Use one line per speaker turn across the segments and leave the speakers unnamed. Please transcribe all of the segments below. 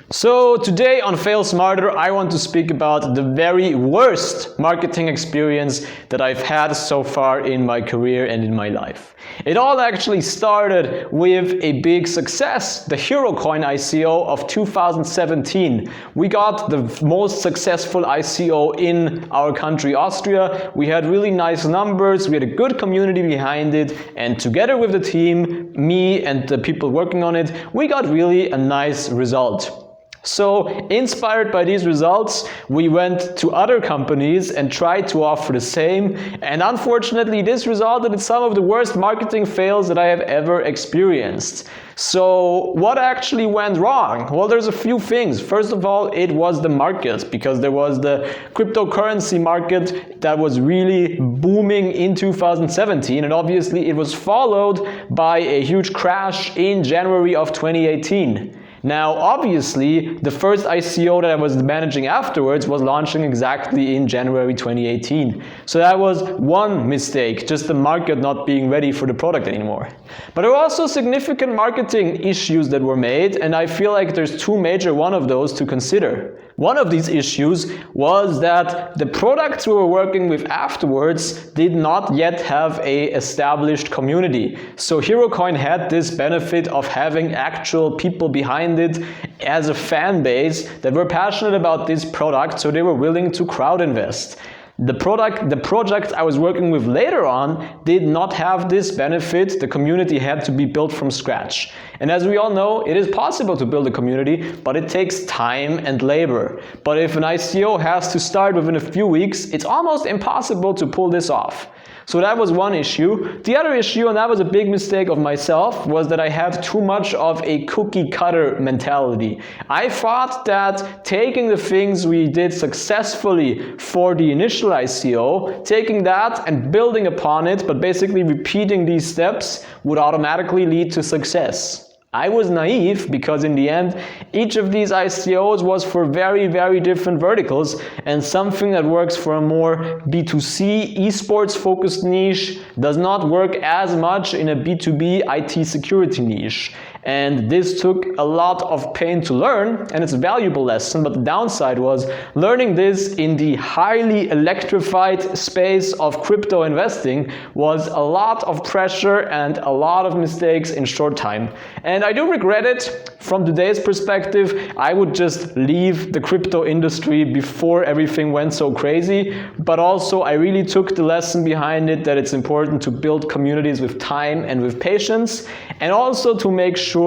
So today on FailSmarter, I want to speak about the very worst marketing experience that I've had so far in my career and in my life. It all actually started with a big success, the HeroCoin ICO of 2017. We got the most successful ICO in our country, Austria. We had really nice numbers, we had a good community behind it, and together with the team, me and the people working on it, we got really a nice result. So, inspired by these results, we went to other companies and tried to offer the same, and unfortunately this resulted in some of the worst marketing fails that I have ever experienced. So, what actually went wrong? Well, there's a few things. First of all, it was the market, because there was the cryptocurrency market that was really booming in 2017, and obviously it was followed by a huge crash in January of 2018. Now, obviously, the first ICO that I was managing afterwards was launching exactly in January 2018. So that was one mistake, just the market not being ready for the product anymore. But there were also significant marketing issues that were made, and I feel like there's two major one of those to consider. One of these issues was that the products we were working with afterwards did not yet have an established community. So HeroCoin had this benefit of having actual people behind it as a fan base that were passionate about this product, so they were willing to crowd invest. The project I was working with later on did not have this benefit. The community had to be built from scratch. And as we all know, it is possible to build a community, but it takes time and labor. But if an ICO has to start within a few weeks, it's almost impossible to pull this off. So that was one issue. The other issue, and that was a big mistake of myself, was that I had too much of a cookie cutter mentality. I thought that taking the things we did successfully for the initial ICO, taking that and building upon it, but basically repeating these steps, would automatically lead to success. I was naive because in the end, each of these ICOs was for very, very different verticals, and something that works for a more B2C, esports focused niche does not work as much in a B2B IT security niche. And this took a lot of pain to learn, and it's a valuable lesson, but the downside was learning this in the highly electrified space of crypto investing was a lot of pressure and a lot of mistakes in short time. And I do regret it. From today's perspective, I would just leave the crypto industry before everything went so crazy, but also I really took the lesson behind it that it's important to build communities with time and with patience, and also to make sure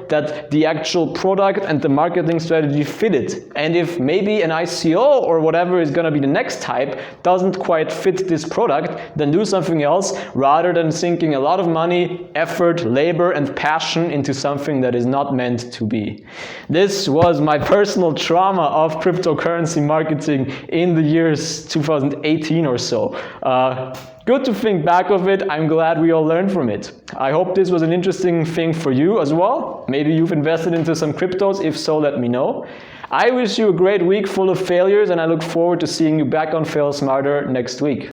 that the actual product and the marketing strategy fit it. And if maybe an ICO or whatever is going to be the next type doesn't quite fit this product, then do something else rather than sinking a lot of money, effort, labor, and passion into something that is not meant to be. This was my personal trauma of cryptocurrency marketing in the years 2018 or so. Good to think back of it. I'm glad we all learned from it. I hope this was an interesting thing for you as well. Maybe you've invested into some cryptos. If so, let me know. I wish you a great week full of failures, and I look forward to seeing you back on FailSmarter next week.